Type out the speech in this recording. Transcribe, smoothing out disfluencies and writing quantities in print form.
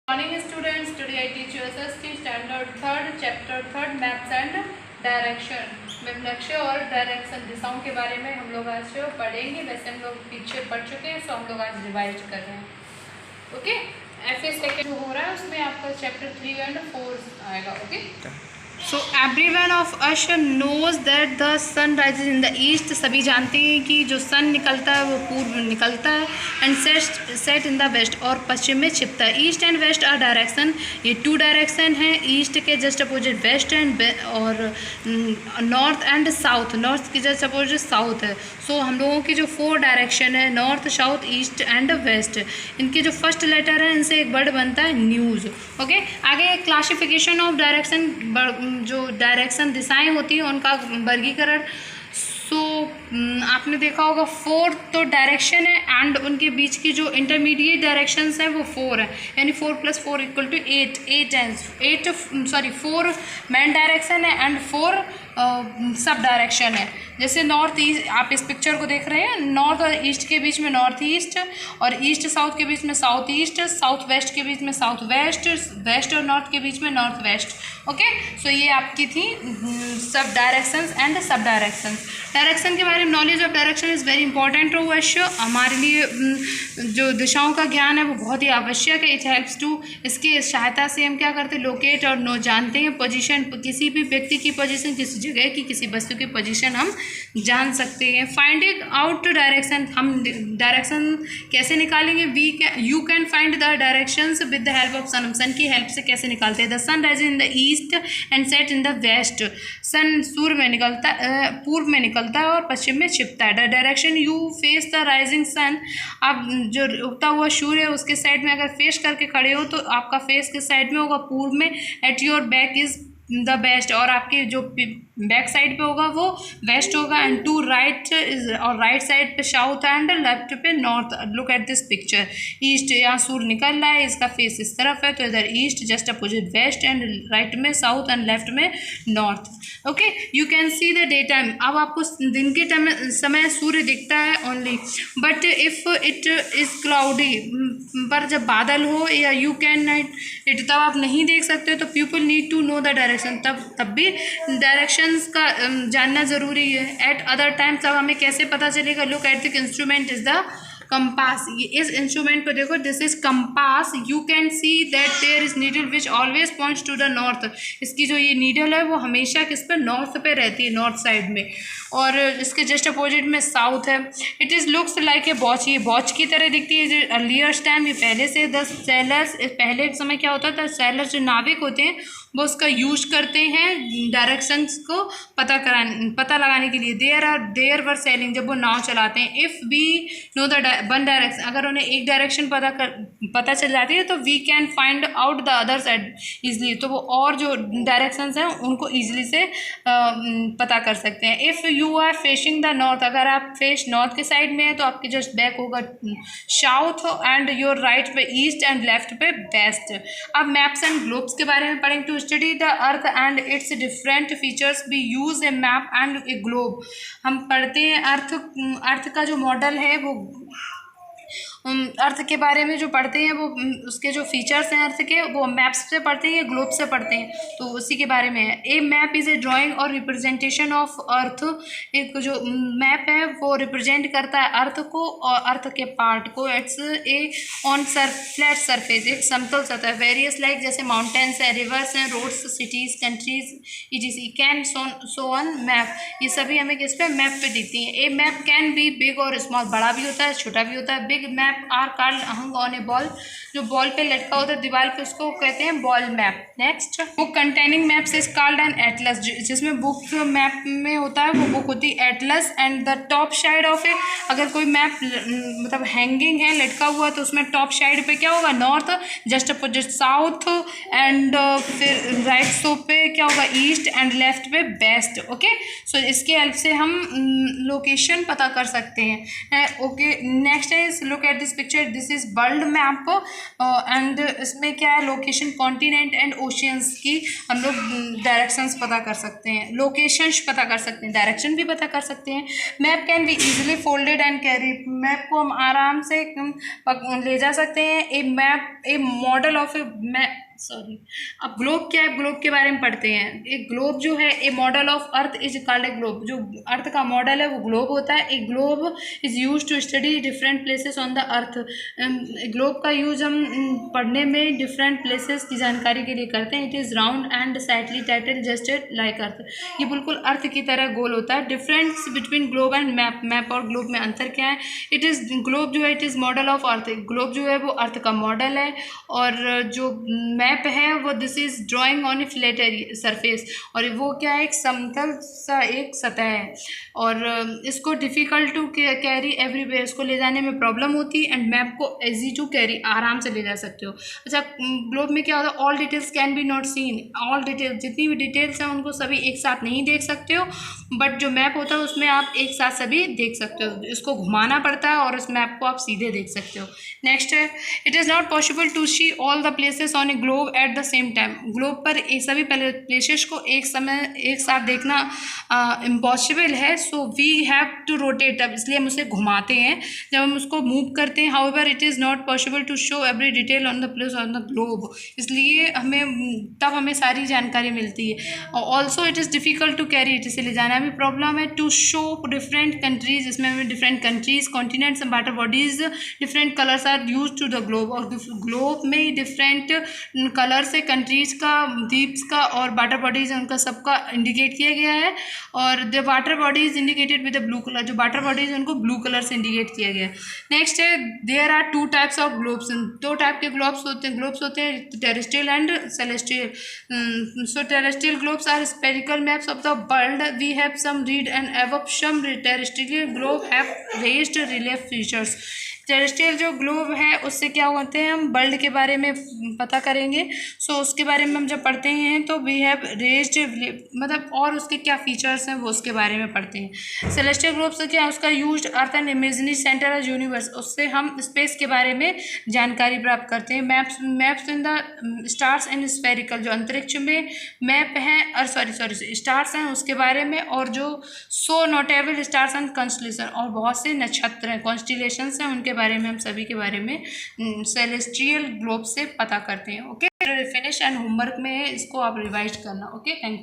Morning students, today I teach you SST standard 3rd chapter 3rd maps and direction में लक्ष्य और direction दिशाओं के बारे में हम लोग आज पढ़ेंगे। वैसे हम लोग पीछे पढ़ चुके हैं, सो हम लोग आज रिवाइज कर रहे हैं। ओके, FA सेकेंड जो हो रहा है उसमें आपका चैप्टर 3 and 4 आएगा। Okay, so everyone of us knows that the sun rises in the east. सभी जानते हैं कि जो सन निकलता है वो पूर्व निकलता है, and set in the west, और पश्चिम में छिपता है। East and west are direction, ये 2 डायरेक्शन है। ईस्ट के जस्ट अपोजिट वेस्ट एंड और नॉर्थ एंड साउथ, नॉर्थ की जस्ट अपोजिट साउथ है। सो हम लोगों की जो 4 डायरेक्शन है, north south east and west, इनके जो फर्स्ट लेटर है इनसे एक वर्ड बनता है न्यूज़। ओके, आगे क्लासिफिकेशन ऑफ डायरेक्शन, जो डायरेक्शन दिशाएं होती हैं उनका वर्गीकरण। सो आपने देखा होगा 4 तो डायरेक्शन है, एंड उनके बीच की जो इंटरमीडिएट डायरेक्शंस हैं वो 4 है, यानी 4 + 4 = 8 4 मेन डायरेक्शन है एंड 4 सब डायरेक्शन है। जैसे नॉर्थ ईस्ट, आप इस पिक्चर को देख रहे हैं, नॉर्थ और ईस्ट के बीच में नॉर्थ ईस्ट, और ईस्ट साउथ के बीच में साउथ ईस्ट, साउथ वेस्ट के बीच में साउथ वेस्ट, वेस्ट और नॉर्थ के बीच में नॉर्थ वेस्ट। ओके, सो ये आपकी थी सब डायरेक्शंस एंड सब डायरेक्शंस। डायरेक्शन के बारे में knowledge of direction is very important अवश्य हमारे लिए। जो दिशाओं का ज्ञान है वो बहुत ही आवश्यक है। इट हेल्प्स टू, इसके सहायता से हम क्या करते हैं, लोकेट और नो जानते हैं पोजीशन, किसी भी व्यक्ति की पोजीशन, किसी जगह की, किसी वस्तु की पोजीशन हम जान सकते हैं। फाइंडिंग आउट डायरेक्शन, हम डायरेक्शन कैसे निकालेंगे? You can find the directions with the help of sun. Sun की हेल्प से कैसे निकालते हैं? The sun rise in the east and set in the west. Sun सूर्य में निकलता, पूर्व में निकलता है और पश्चिम में छिपता है। The direction you face the rising sun, आप जो उगता हुआ सूर्य है उसके साइड में अगर फेस करके खड़े हो तो आपका फेस किस साइड में होगा? पूर्व में। At your back is the west, और आपके जो बैक साइड पे होगा वो वेस्ट होगा। एंड टू राइट इज, और राइट साइड पे साउथ एंड लेफ्ट पे north. Look at this picture, east, यहाँ सूर्य निकल रहा है, इसका फेस इस तरफ है, तो इधर east just opposite west, and right में साउथ एंड लेफ्ट में north. Okay, you can see the day time, अब आपको दिन के टाइम समय सूर्य दिखता है only, but if it is cloudy, पर जब बादल हो या यू कैन नाइट इट, तब आप नहीं देख सकते, तो people need to know the direction, तब भी डायरेक्शंस का जानना ज़रूरी है। एट अदर टाइम तब हमें कैसे पता चलेगा? Look at the instrument is the compass. इस इंस्ट्रूमेंट को देखो, this is compass. You can see that there is needle which always points to the north. इसकी जो ये नीडल है वो हमेशा किस पे? नॉर्थ पे रहती है, नॉर्थ साइड में, और इसके जस्ट अपोजिट में साउथ है। It is looks like a watch, ये वॉच की तरह दिखती है। जो अर्लियर टाइम, ये पहले से 10 सैलर्स, पहले के समय क्या होता था, सैलर्स जो नाविक होते हैं वो उसका यूज करते हैं डायरेक्शंस को पता लगाने के लिए। देयर वर सेलिंग, जब वो नाव चलाते हैं। If we know the one direction, अगर उन्हें एक डायरेक्शन पता चल जाती है तो we can find out the other side easily, तो वो और जो डायरेक्शंस हैं उनको ईजिली से पता कर सकते हैं। If you are facing the north, अगर आप फेस नॉर्थ के साइड में है तो आपकी जस्ट बैक होगा साउथ, एंड योर राइट पे ईस्ट एंड लेफ्ट पे वेस्ट। अब मैप्स एंड ग्लोब्स के बारे में पढ़ेंगे। To study the earth and its different features we use a map and a globe. हम पढ़ते हैं अर्थ का जो मॉडल है वो, अर्थ के बारे में जो पढ़ते हैं वो उसके जो फीचर्स हैं अर्थ के, वो मैप्स से पढ़ते हैं या ग्लोब से पढ़ते हैं, तो उसी के बारे में है। ए मैप इज़ ए ड्राइंग और रिप्रेजेंटेशन ऑफ अर्थ। एक जो मैप है वो रिप्रेजेंट करता है अर्थ को और अर्थ के पार्ट को। It's a on flat surface, एक समतल सतह। वेरियस लाइक जैसे माउंटेन्स हैं, रिवर्स हैं, roads, cities, countries, ETC can so on map. ये सभी हमें किस पे? मैप पे दिखती हैं। A map can be big और स्मॉल, बड़ा भी होता है छोटा भी होता है। Big map are called hung on a ball, जो बॉल पे लटका होता है दीवार पे, उसको कहते हैं ball map. Next, book containing maps is called an atlas, जिसमें बुक मैप में होता है वो बुक होती है atlas. And the top side of a, अगर कोई मैप मतलब हैंगिंग है, लटका हुआ, तो उसमें टॉप साइड पे क्या होगा? North, just opposite south, and फिर राइट सो पे क्या होगा? ईस्ट, एंड लेफ्ट पे वेस्ट। ओके, सो इसके हेल्प से हम लोकेशन पता कर सकते हैं। Okay, next is look at this picture, this is world map and इसमें क्या है, लोकेशन, कॉन्टिनेंट एंड ओशियंस की हम लोग डायरेक्शंस पता कर सकते हैं, लोकेशंस पता कर सकते हैं, डायरेक्शन भी पता कर सकते हैं। Map can be easily folded and carry, map को हम आराम से ले जा सकते हैं। A map a model of a map, sorry, अब ग्लोब क्या है, ग्लोब के बारे में पढ़ते हैं। एक ग्लोब जो है, a model of earth is called a globe, जो अर्थ का मॉडल है वो ग्लोब होता है। A globe is use to study different places on the earth, globe का यूज हम पढ़ने में डिफरेंट प्लेसेस की जानकारी के लिए करते हैं। It is round and slightly tilted just like earth, ये बिल्कुल अर्थ की तरह गोल होता है। Difference between globe and map, map और ग्लोब में अंतर क्या है, इट इज़ ग्लोब जो है it is model of earth, globe जो है वो अर्थ का मॉडल है, और जो मैप है वो this is drawing on A flat surface, और वो क्या है, एक समतल सा एक सतह है, और इसको डिफ़िकल्ट टू कैरी एवरीवेयर, इसको ले जाने में प्रॉब्लम होती है। एंड मैप को इजी टू कैरी, आराम से ले जा सकते हो। अच्छा, ग्लोब में क्या होता है, all details can be not seen, all details, जितनी भी डिटेल्स हैं उनको सभी एक साथ नहीं देख सकते हो, बट जो मैप होता है उसमें आप एक साथ सभी देख सकते हो। इसको घुमाना पड़ता है और इस मैप को आप सीधे देख सकते हो। नेक्स्ट है, it is not possible to see all the places on a globe at the same time, globe पर सभी प्लेसेस को एक साथ देखना इम्पॉसिबल है। So we have to rotate, अब इसलिए हम उसे घुमाते हैं जब हम उसको मूव करते हैं। However it is not possible to show every detail on the place on the globe, इसलिए हमें सारी जानकारी मिलती है। Also it is difficult to carry it, इसे ले जाना भी प्रॉब्लम है। टू शो डिफरेंट कंट्रीज, इसमें हमें different countries, continents and water bodies, different colours are use to the globe, और ग्लोब में ही डिफरेंट कलर से कंट्रीज का, द्वीप्स का और वाटर बॉडीज है उनका सबका इंडिकेट किया गया है। और the water body is indicated with the blue colour, जो वाटर बॉडीज है उनको ब्लू कलर से इंडिकेट किया गया है। नेक्स्ट है, there are two types of globes, दो टाइप के ग्लोब्स होते हैं, terrestrial and celestial. So terrestrial globes are spherical maps of the world, we have some read and above some terrestrial globe have raised relief features। Terrestrial जो globe है उससे क्या होते हैं, हम वर्ल्ड के बारे में पता करेंगे। सो उसके बारे में हम जब पढ़ते हैं तो वी हैव रेज्ड, मतलब और उसके क्या फीचर्स हैं वो उसके बारे में पढ़ते हैं। सेलेस्टियल ग्लोब से क्या है, उसका used earth and imaginary centre of universe, उससे हम स्पेस के बारे में जानकारी प्राप्त करते हैं। Maps in the stars and spherical, जो अंतरिक्ष में मैप हैं, और सॉरी स्टार्स हैं उसके बारे में, और जो सो नोटेबल स्टार्स एंड कॉन्स्टलेशन, और बहुत से नक्षत्र हैं, कॉन्स्टिलेशंस हैं, उनके बारे में हम सभी के बारे में सेलेस्ट्रियल ग्लोब से पता करते हैं। ओके, फिनिश एंड होमवर्क में इसको आप रिवाइज करना। Okay, thank you.